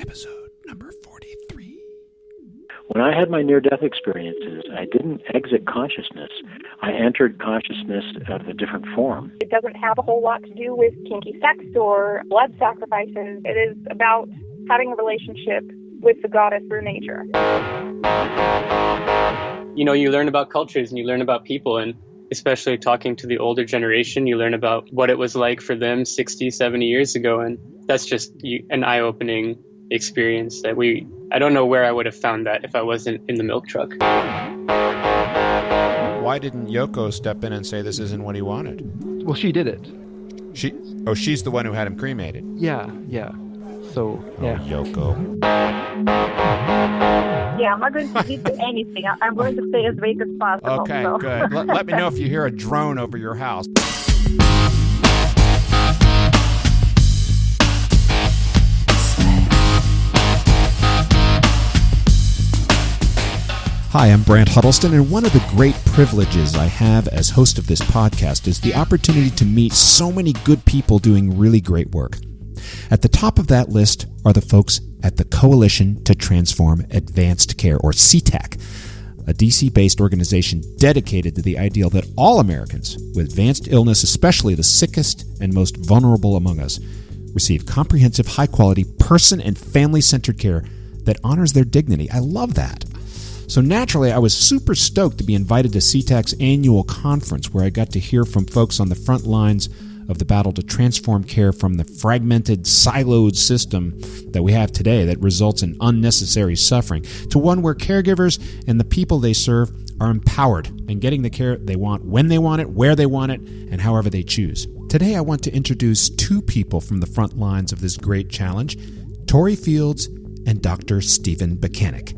Episode number 43. When I had my near-death experiences, I didn't exit consciousness. I entered consciousness of a different form. It doesn't have a whole lot to do with kinky sex or blood sacrifices. It is about having a relationship with the goddess through nature. You know, you learn about cultures and you learn about people, and especially talking to the older generation, you learn about what it was like for them 60, 70 years ago, and that's just an eye-opening experience that I don't know where I would have found that if I wasn't in the milk truck. Why didn't Yoko step in and say this isn't what he wanted? Well, she did it. She's the one who had him cremated. Yeah. So, yeah. Oh, Yoko. Yeah, I'm not going to give you anything. I'm going to stay as vague as possible. Okay, so. good. Let me know if you hear a drone over your house. Hi, I'm Brant Huddleston, and one of the great privileges I have as host of this podcast is the opportunity to meet so many good people doing really great work. At the top of that list are the folks at the Coalition to Transform Advanced Care, or CTAC, a DC-based organization dedicated to the ideal that all Americans with advanced illness, especially the sickest and most vulnerable among us, receive comprehensive, high-quality, person- and family-centered care that honors their dignity. I love that. So naturally, I was super stoked to be invited to CTAC's annual conference, where I got to hear from folks on the front lines of the battle to transform care from the fragmented, siloed system that we have today that results in unnecessary suffering to one where caregivers and the people they serve are empowered and getting the care they want when they want it, where they want it, and however they choose. Today, I want to introduce two people from the front lines of this great challenge, Tori Fields and Dr. Stephen Bacanic.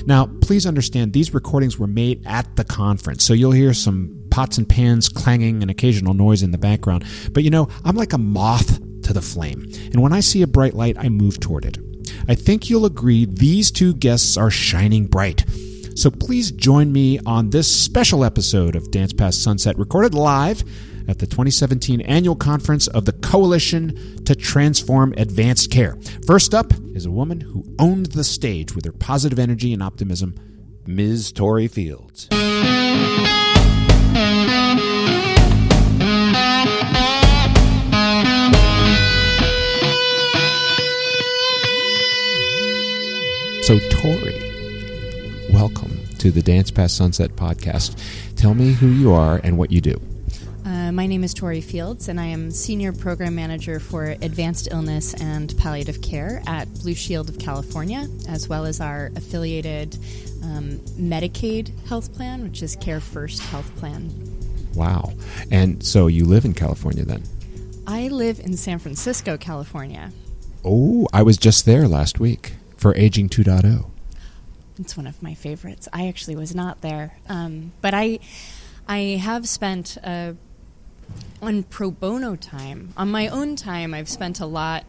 Now, please understand, these recordings were made at the conference, so you'll hear some pots and pans clanging and occasional noise in the background. But you know, I'm like a moth to the flame, and when I see a bright light, I move toward it. I think you'll agree these two guests are shining bright. So please join me on this special episode of Dance Past Sunset, recorded live at the 2017 annual conference of the Coalition to Transform Advanced Care. First up is a woman who owned the stage with her positive energy and optimism, Ms. Tori Fields. So, Tori, welcome to the Dance Past Sunset podcast. Tell me who you are and what you do. My name is Tori Fields, and I am Senior Program Manager for Advanced Illness and Palliative Care at Blue Shield of California, as well as our affiliated Medicaid health plan, which is Care First Health Plan. Wow. And so you live in California then? I live in San Francisco, California. Oh, I was just there last week for Aging 2.0. It's one of my favorites. I actually was not there. But I have spent on pro bono time. On my own time, I've spent a lot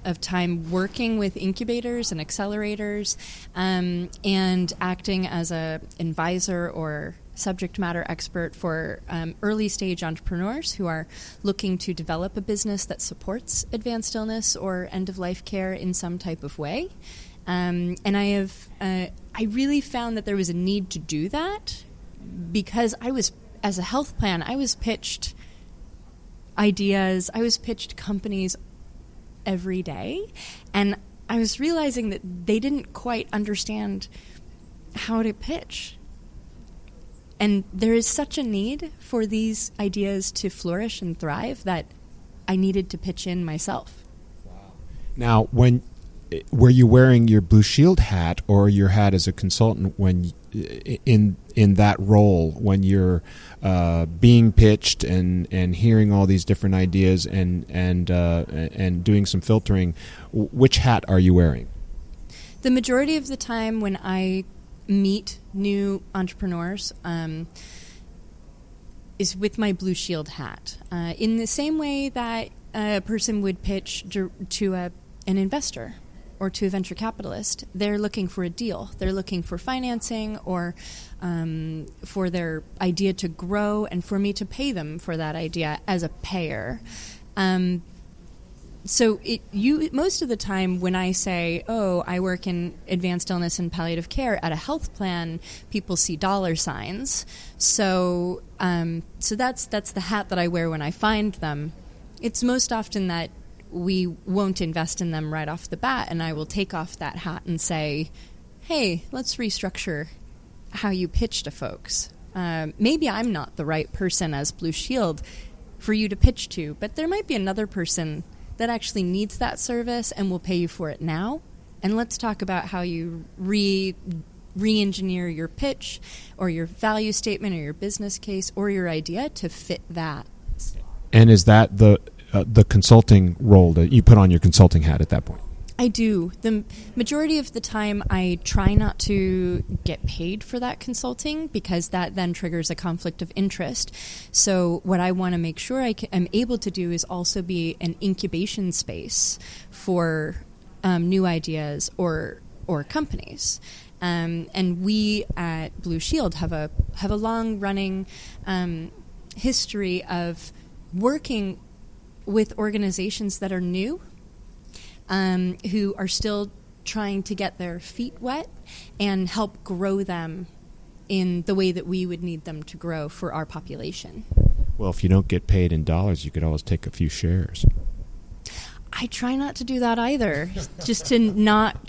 of time working with incubators and accelerators and acting as an advisor or subject matter expert for early stage entrepreneurs who are looking to develop a business that supports advanced illness or end-of-life care in some type of way. And I really found that there was a need to do that because as a health plan, I was pitched ideas, I was pitched companies every day, and I was realizing that they didn't quite understand how to pitch. And there is such a need for these ideas to flourish and thrive that I needed to pitch in myself. Wow. Now, were you wearing your Blue Shield hat or your hat as a consultant when in that role when you're being pitched and hearing all these different ideas and doing some filtering? Which hat are you wearing? The majority of the time when I meet new entrepreneurs is with my Blue Shield hat. In the same way that a person would pitch to an investor or to a venture capitalist, they're looking for a deal. They're looking for financing or for their idea to grow and for me to pay them for that idea as a payer. So most of the time when I say, oh, I work in advanced illness and palliative care at a health plan, people see dollar signs. So that's the hat that I wear when I find them. It's most often that we won't invest in them right off the bat, and I will take off that hat and say, hey, let's restructure how you pitch to folks. Maybe I'm not the right person as Blue Shield for you to pitch to, but there might be another person that actually needs that service and will pay you for it now. And let's talk about how you re-engineer your pitch or your value statement or your business case or your idea to fit that. And is that the consulting role that you put on your consulting hat at that point? I do. The majority of the time I try not to get paid for that consulting because that then triggers a conflict of interest. So what I want to make sure I'm able to do is also be an incubation space for new ideas or companies. And we at Blue Shield have a long-running history of working with organizations that are new, who are still trying to get their feet wet and help grow them in the way that we would need them to grow for our population. Well, if you don't get paid in dollars, you could always take a few shares. I try not to do that either, just to not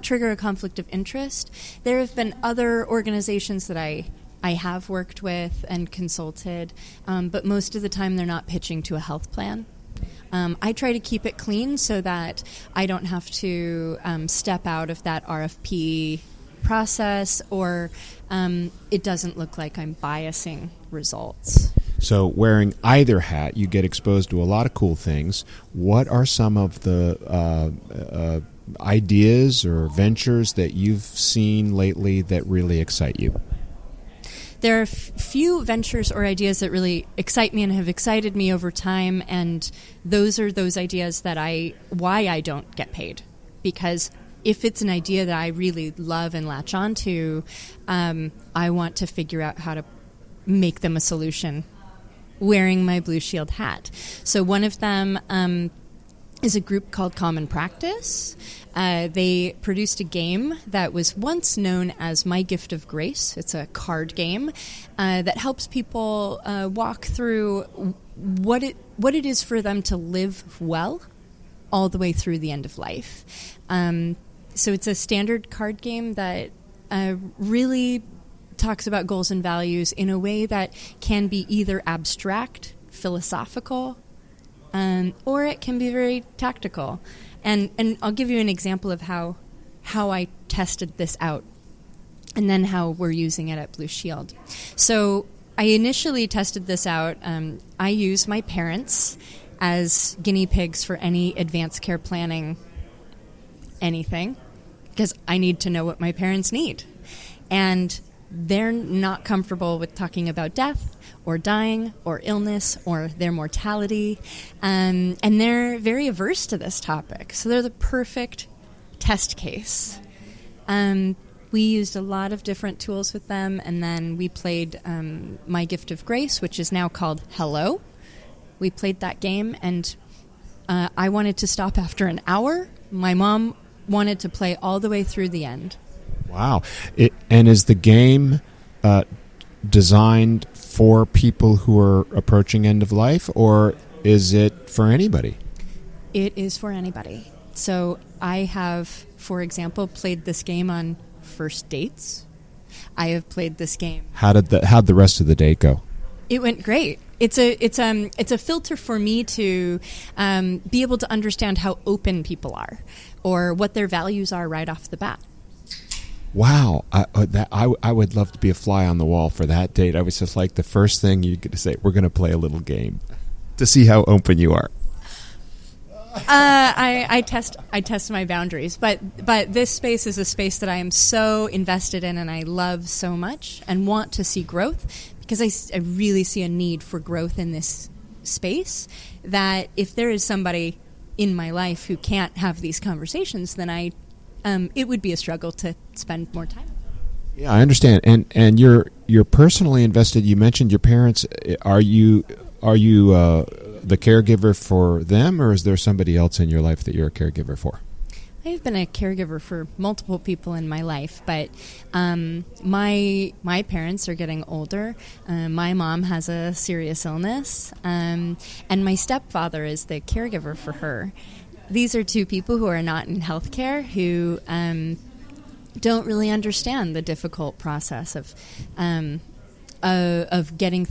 trigger a conflict of interest. There have been other organizations that I have worked with and consulted, but most of the time they're not pitching to a health plan. I try to keep it clean so that I don't have to step out of that RFP process, or it doesn't look like I'm biasing results. So wearing either hat, you get exposed to a lot of cool things. What are some of the ideas or ventures that you've seen lately that really excite you? There are few ventures or ideas that really excite me and have excited me over time, and those are those ideas that why I don't get paid. Because if it's an idea that I really love and latch onto, I want to figure out how to make them a solution wearing my Blue Shield hat. So one of them is a group called Common Practice. They produced a game that was once known as My Gift of Grace. It's a card game that helps people walk through what it is for them to live well all the way through the end of life. So it's a standard card game that really talks about goals and values in a way that can be either abstract, philosophical, or it can be very tactical. And I'll give you an example of how I tested this out and then how we're using it at Blue Shield. So I initially tested this out. I use my parents as guinea pigs for any advanced care planning anything, because I need to know what my parents need. And they're not comfortable with talking about death or dying or illness or their mortality, and they're very averse to this topic. So they're the perfect test case. We used a lot of different tools with them, and then we played My Gift of Grace, which is now called Hello. We played that game, and I wanted to stop after an hour. My mom wanted to play all the way through the end. Wow. And is the game designed for people who are approaching end of life, or is it for anybody? It is for anybody. So I have, for example, played this game on first dates. I have played this game. How'd the rest of the date go? It went great. It's a filter for me to be able to understand how open people are or what their values are right off the bat. Wow, I would love to be a fly on the wall for that date. I was just like, the first thing you get to say, we're going to play a little game to see how open you are. I test my boundaries, but this space is a space that I am so invested in and I love so much and want to see growth, because I really see a need for growth in this space, that if there is somebody in my life who can't have these conversations, then it would be a struggle to spend more time. Yeah, I understand. And you're personally invested. You mentioned your parents. Are you are you the caregiver for them, or is there somebody else in your life that you're a caregiver for? I've been a caregiver for multiple people in my life, but my parents are getting older. My mom has a serious illness, and my stepfather is the caregiver for her. These are two people who are not in healthcare, who don't really understand the difficult process of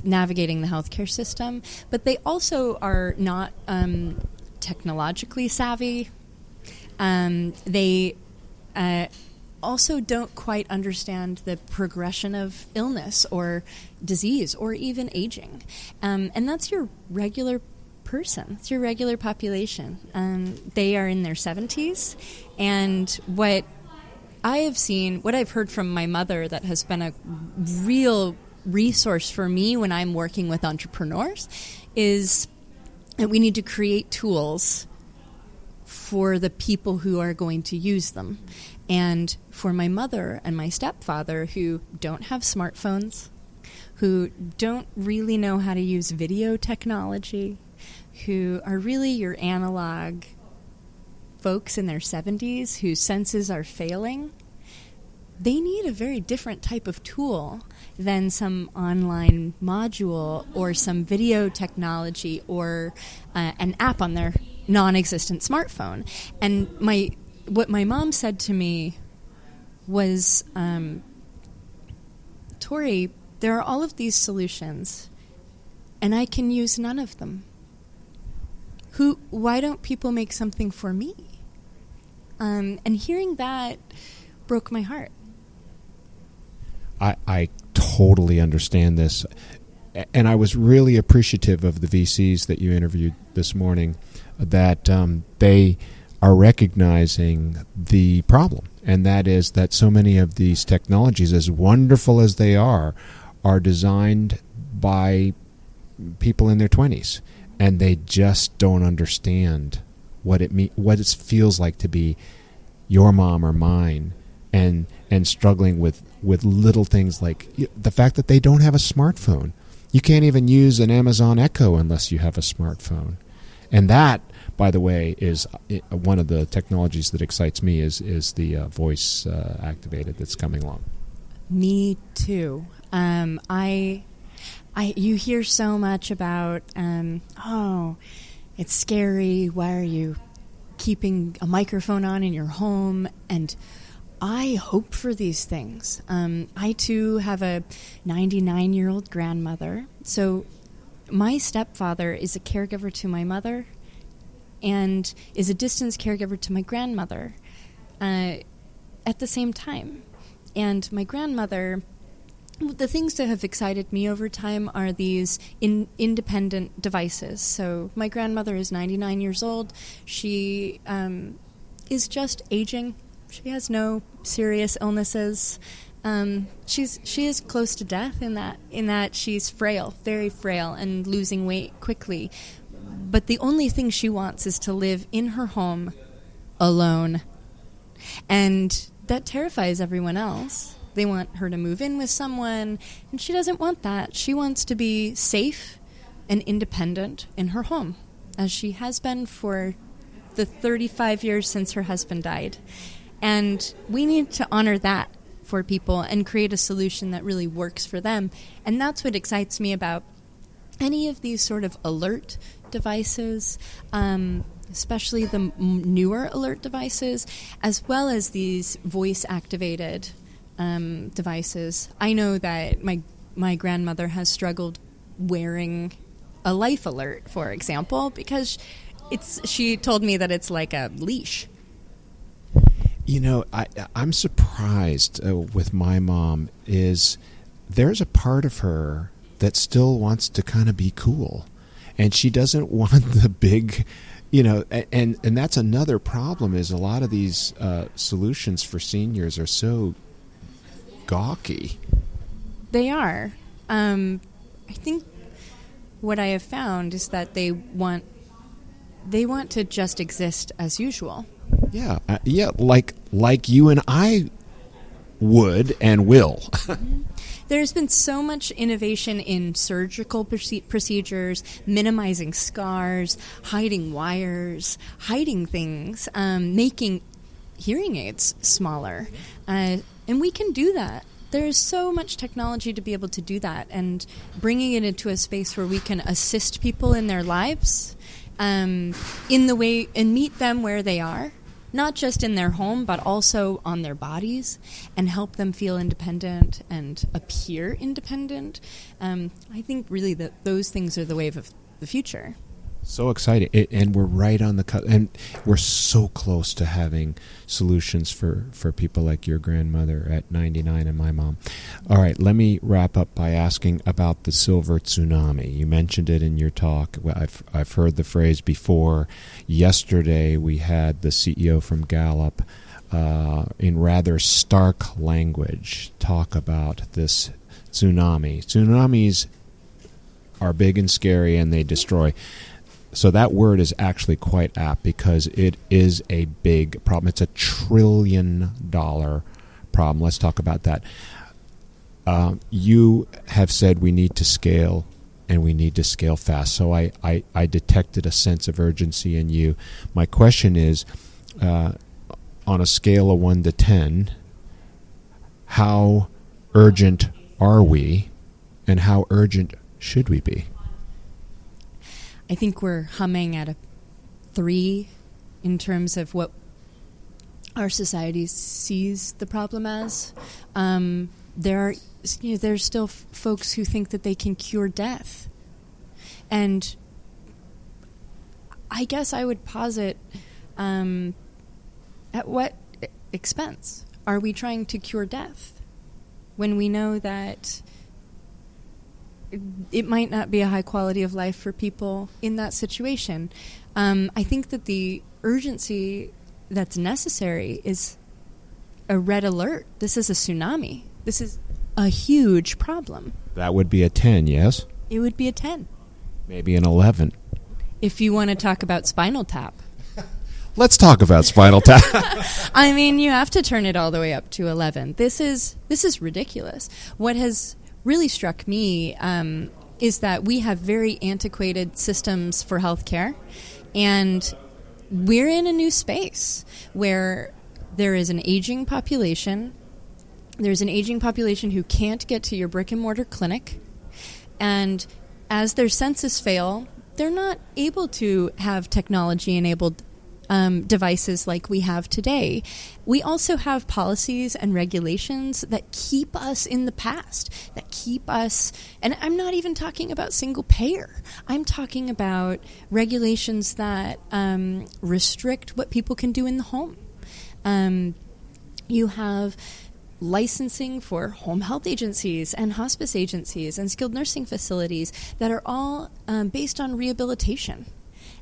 navigating the healthcare system, but they also are not technologically savvy. They also don't quite understand the progression of illness or disease or even aging. And that's your regular person. It's your regular population. They are in their 70s. And what I have seen, what I've heard from my mother that has been a real resource for me when I'm working with entrepreneurs is that we need to create tools for the people who are going to use them. And for my mother and my stepfather, who don't have smartphones, who don't really know how to use video technology, who are really your analog folks in their 70s whose senses are failing, they need a very different type of tool than some online module or some video technology or an app on their non-existent smartphone. And what my mom said to me was, Tori, there are all of these solutions, and I can use none of them. Why don't people make something for me? And hearing that broke my heart. I totally understand this. And I was really appreciative of the VCs that you interviewed this morning, that they are recognizing the problem. And that is that so many of these technologies, as wonderful as they are designed by people in their 20s. And they just don't understand what it feels like to be your mom or mine, and struggling with little things like the fact that they don't have a smartphone. You can't even use an Amazon Echo unless you have a smartphone. And that, by the way, is one of the technologies that excites me is the voice activated that's coming along. Me too. You hear so much about, it's scary. Why are you keeping a microphone on in your home? And I hope for these things. I, too, have a 99-year-old grandmother. So my stepfather is a caregiver to my mother and is a distance caregiver to my grandmother at the same time. And my grandmother... The things that have excited me over time are these independent devices. So my grandmother is 99 years old. She is just aging. She has no serious illnesses. She is close to death in that she's frail, very frail, and losing weight quickly. But the only thing she wants is to live in her home alone. And that terrifies everyone else. They want her to move in with someone, and she doesn't want that. She wants to be safe and independent in her home, as she has been for the 35 years since her husband died. And we need to honor that for people and create a solution that really works for them. And that's what excites me about any of these sort of alert devices, especially the newer alert devices, as well as these voice-activated devices. I know that my grandmother has struggled wearing a life alert, for example, because she told me that it's like a leash. You know, I'm surprised with my mom is there's a part of her that still wants to kind of be cool, and she doesn't want the big, and that's another problem is a lot of these solutions for seniors are so gawky. They are. I think what I have found is that they want to just exist as usual. Yeah, like you and I would and will. There's been so much innovation in surgical procedures, minimizing scars, hiding wires, hiding things, making hearing aids smaller. And we can do that. There's so much technology to be able to do that, and bringing it into a space where we can assist people in their lives in the way and meet them where they are. Not just in their home, but also on their bodies, and help them feel independent and appear independent. I think really that those things are the wave of the future. So exciting. And we're right on the cut. And we're so close to having solutions for people like your grandmother at 99 and my mom. All right, let me wrap up by asking about the silver tsunami. You mentioned it in your talk. Well, I've heard the phrase before. Yesterday we had the CEO from Gallup in rather stark language talk about this tsunami. Tsunamis are big and scary, and they destroy. So that word is actually quite apt because it is a big problem. It's $1 trillion problem. Let's talk about that. You have said we need to scale, and we need to scale fast. So I detected a sense of urgency in you. My question is, on a scale of 1 to 10, how urgent are we, and how urgent should we be? I think we're humming at a 3 in terms of what our society sees the problem as. There's still folks who think that they can cure death. And I guess I would posit, at what expense are we trying to cure death when we know that it might not be a high quality of life for people in that situation? I think that the urgency that's necessary is a red alert. This is a tsunami. This is a huge problem. That would be a 10, yes? It would be a 10. Maybe an 11. If you want to talk about Spinal Tap. Let's talk about Spinal Tap. I mean, you have to turn it all the way up to 11. This is ridiculous. What has really struck me is that we have very antiquated systems for healthcare, and we're in a new space where there is an aging population. There's an aging population who can't get to your brick and mortar clinic, and as their census fail, they're not able to have technology-enabled devices like we have today. We also have policies and regulations that keep us in the past, that keep us, and I'm not even talking about single payer. I'm talking about regulations that restrict what people can do in the home. You have licensing for home health agencies and hospice agencies and skilled nursing facilities that are all based on rehabilitation.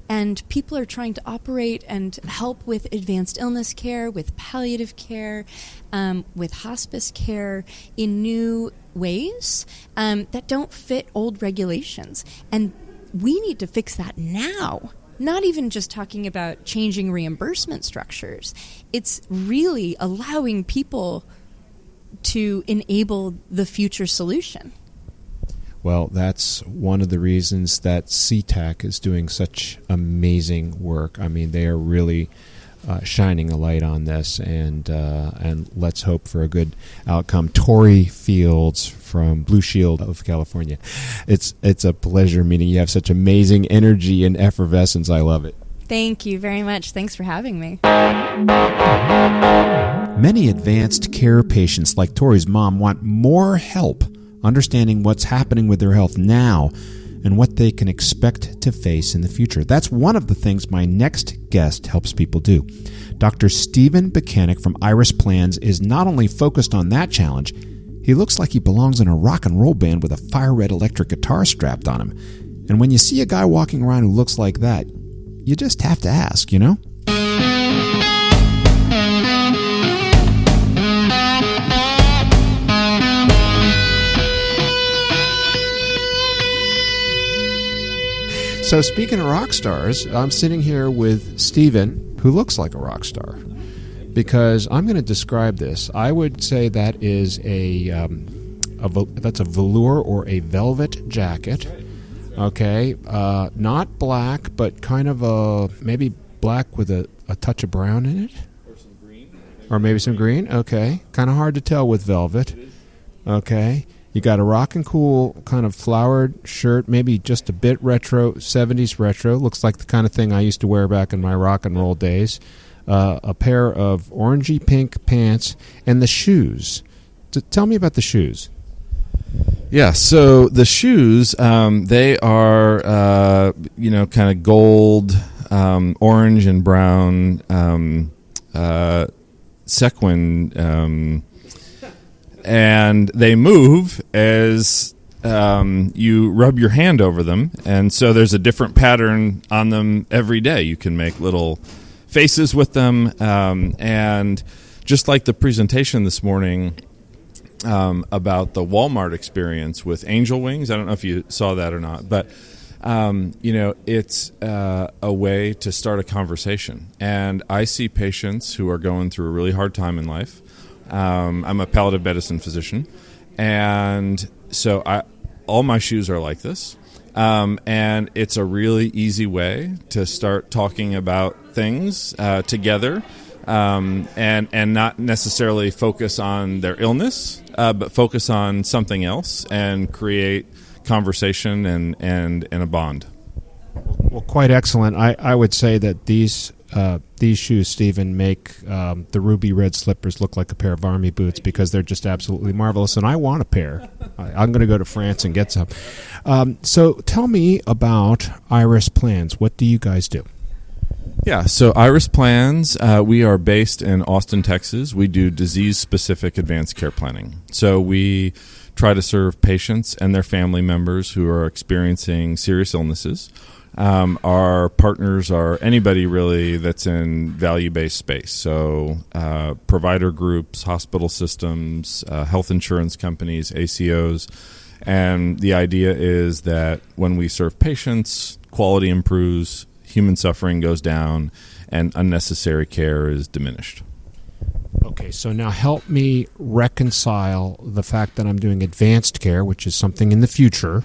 And people are trying to operate and help with advanced illness care, with palliative care, with hospice care in new ways that don't fit old regulations. And we need to fix that now. Not even just talking about changing reimbursement structures. It's really allowing people to enable the future solution. Well, that's one of the reasons that CTAC is doing such amazing work. I mean, they are really shining a light on this, and let's hope for a good outcome. Tori Fields from Blue Shield of California. It's a pleasure meeting. You have such amazing energy and effervescence. I love it. Thank you very much. Thanks for having me. Many advanced care patients like Tori's mom want more help understanding what's happening with their health now and what they can expect to face in the future. That's one of the things my next guest helps people do. Dr. Stephen Buchanek from Iris Plans is not only focused on that challenge, he looks like he belongs in a rock and roll band with a fire red electric guitar strapped on him. And when you see a guy walking around who looks like that, you just have to ask, you know? So speaking of rock stars, I'm sitting here with Stephen, who looks like a rock star. because I'm going to describe this. I would say that is that's a velour or a velvet jacket. Okay, not black, but kind of maybe black with a touch of brown in it, or maybe some green. Okay, kind of hard to tell with velvet. Okay, you got a rock and cool kind of flowered shirt, maybe just a bit retro, 70s retro. Looks like the kind of thing I used to wear back in my rock and roll days. A pair of orangey pink pants, and the shoes. Tell me about the shoes. Yeah, so the shoes, they are, kind of gold, orange and brown sequin, and they move as you rub your hand over them, and so there's a different pattern on them every day. You can make little faces with them, and just like the presentation this morning about the Walmart experience with Angel Wings. I don't know if you saw that or not, but it's a way to start a conversation. And I see patients who are going through a really hard time in life. I'm a palliative medicine physician, and so all my shoes are like this. And it's a really easy way to start talking about things together. And not necessarily focus on their illness, but focus on something else and create conversation and a bond. Well, quite excellent. I would say that these shoes, Stephen, make the ruby red slippers look like a pair of army boots because they're just absolutely marvelous, and I want a pair. I'm going to go to France and get some. So tell me about Iris Plans. What do you guys do? Yeah, so Iris Plans, we are based in Austin, Texas. We do disease-specific advanced care planning. So we try to serve patients and their family members who are experiencing serious illnesses. Our partners are anybody really that's in value-based space. So provider groups, hospital systems, health insurance companies, ACOs. And the idea is that when we serve patients, quality improves, human suffering goes down, and unnecessary care is diminished. Okay, so now help me reconcile the fact that I'm doing advanced care, which is something in the future,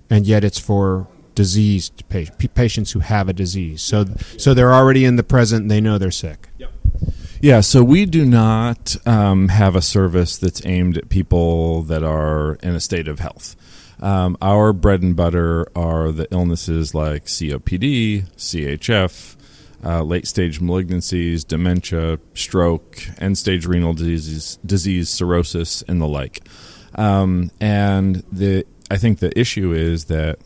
and yet it's for diseased patients who have a disease. So they're already in the present and they know they're sick. Yeah, so we do not have a service that's aimed at people that are in a state of health. Our bread and butter are the illnesses like COPD, CHF, late-stage malignancies, dementia, stroke, end-stage renal disease, cirrhosis, and the like. And I think the issue is that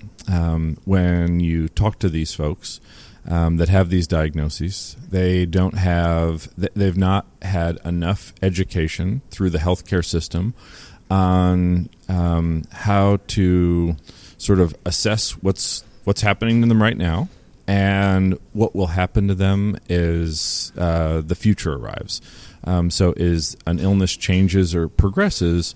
when you talk to these folks that have these diagnoses, they've not had enough education through the healthcare system on how to sort of assess what's happening to them right now, and what will happen to them as the future arrives. So as an illness changes or progresses,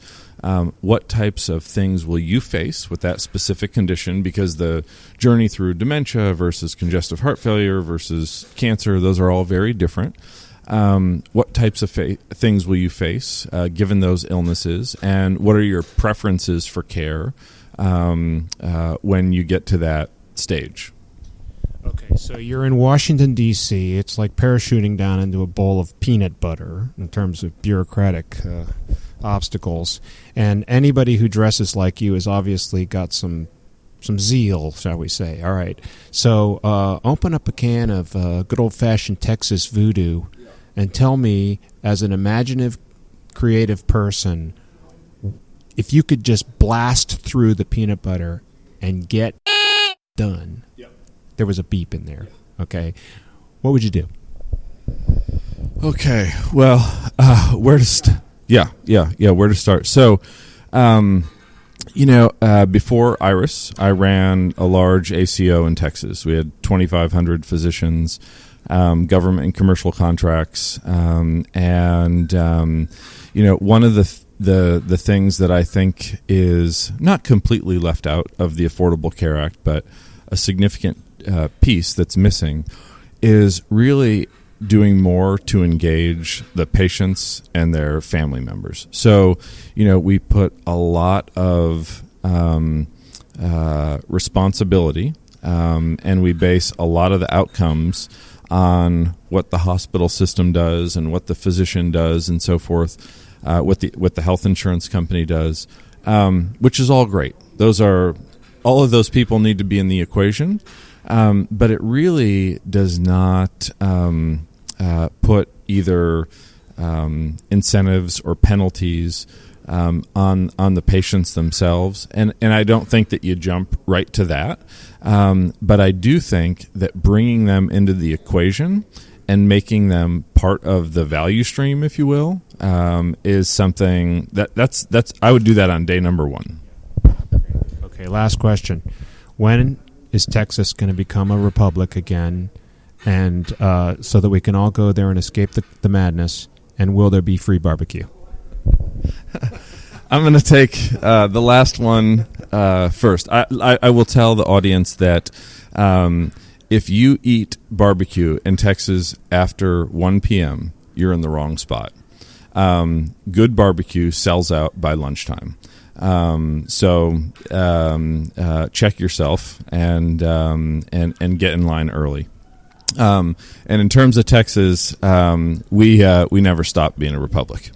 what types of things will you face with that specific condition? Because the journey through dementia versus congestive heart failure versus cancer, those are all very different. What types of things will you face given those illnesses, and what are your preferences for care when you get to that stage? Okay, so you're in Washington, D.C. It's like parachuting down into a bowl of peanut butter in terms of bureaucratic obstacles, and anybody who dresses like you has obviously got some zeal, shall we say. All right, so open up a can of good old-fashioned Texas voodoo and tell me, as an imaginative, creative person, if you could just blast through the peanut butter and get done. Yep. There was a beep in there. Okay, what would you do? Okay, well, where to start? Where to start? So, before Iris, I ran a large ACO in Texas. We had 2,500 physicians, government and commercial contracts, one of the things that I think is not completely left out of the Affordable Care Act, but a significant piece that's missing is really doing more to engage the patients and their family members. So, we put a lot of responsibility, and we base a lot of the outcomes on what the hospital system does and what the physician does and so forth, what the health insurance company does, which is all great. All of those people need to be in the equation, but it really does not put either incentives or penalties on the patients themselves, and I don't think that you jump right to that. But I do think that bringing them into the equation and making them part of the value stream, if you will, is something that's I would do that on day number one. Okay, last question. When is Texas going to become a republic again, and so that we can all go there and escape the madness? And will there be free barbecue? I'm going to take the last one first. I will tell the audience that if you eat barbecue in Texas after 1 p.m., you're in the wrong spot. Good barbecue sells out by lunchtime. So check yourself and get in line early. And in terms of Texas, we never stopped being a republic.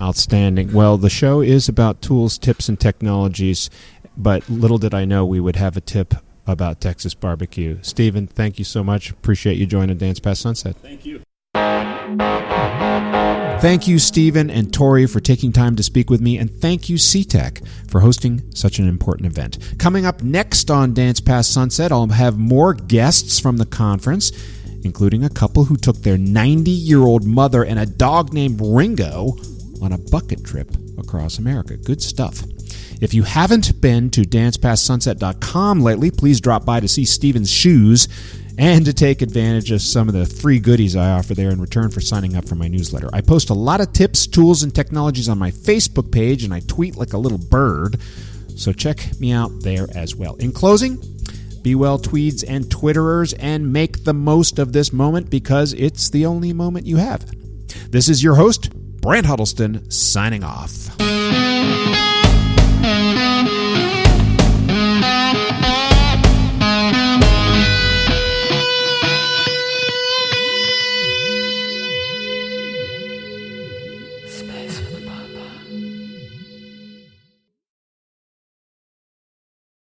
Outstanding. Well, the show is about tools, tips, and technologies, but little did I know we would have a tip about Texas barbecue. Stephen, thank you so much. Appreciate you joining Dance Past Sunset. Thank you. Thank you, Stephen and Tori, for taking time to speak with me, and thank you, CTEC, for hosting such an important event. Coming up next on Dance Past Sunset, I'll have more guests from the conference, including a couple who took their 90-year-old mother and a dog named Ringo on a bucket trip across America. Good stuff. If you haven't been to dancepastsunset.com lately, please drop by to see Stephen's shoes and to take advantage of some of the free goodies I offer there in return for signing up for my newsletter. I post a lot of tips, tools, and technologies on my Facebook page, and I tweet like a little bird, so check me out there as well. In closing, be well, Tweeds and Twitterers, and make the most of this moment because it's the only moment you have. This is your host, Brant Huddleston, signing off.